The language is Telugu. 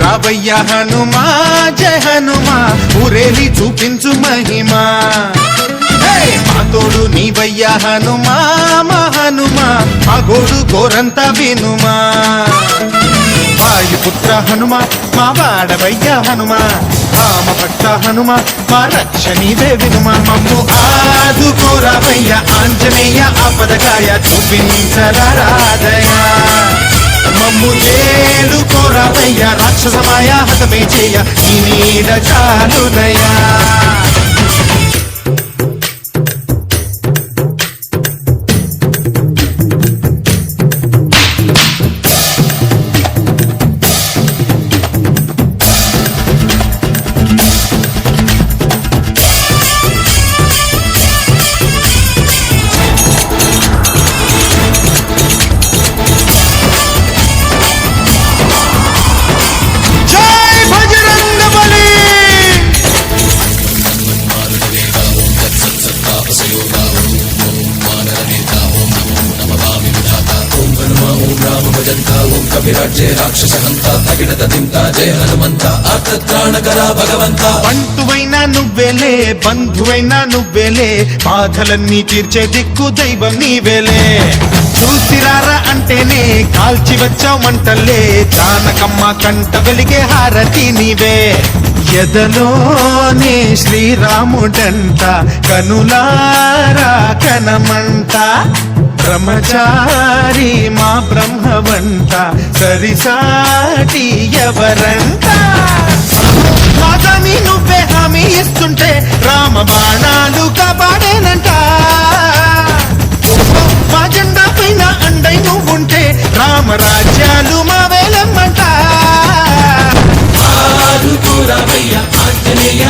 రావయ్య హనుమా జయ హనుమా ఊరేలి చూపించు మహిమా మా తోడు నీవయ్య హనుమా మా హనుమా మా గోడు గోరంత వినుమా వాయుపుత్ర హనుమ మా వాడవయ్య హనుమ రామభక్త హనుమ మా రక్షణీవే వినుమ మమ్ము ఆదుకోరవయ్య ఆంజనేయ ఆపదకాయ చూపించరాదయ మమ్ము ఏలుకోరవయ్య రాక్షసమాయ హతమే చేయ ఈ నీడ చాలునయా బంటువైనా నువ్వేలే బంధువైనా నువ్వేలే బాధలన్నీ తీర్చే దిక్కు దైవం నీవేలే చూసిరారా అంటేనే కాల్చి వచ్చావు మంటల్లే జానకమ్మ కంట వెలిగే హారతి నీవే ఎదలోనే శ్రీరాముడంట కనులారా కనమంట బ్రహ్మచారి మా బ్రహ్మవంట సరిసాటి ఎవరంట మాదాని నువ్వే హామీ ఇస్తుంటే రామ బాణాలు కాపాడేనంట మా జెండా పైన అండై నువ్వుంటే రామరాజ్యాలు మా వేలమ్మంట ఆంజనేయ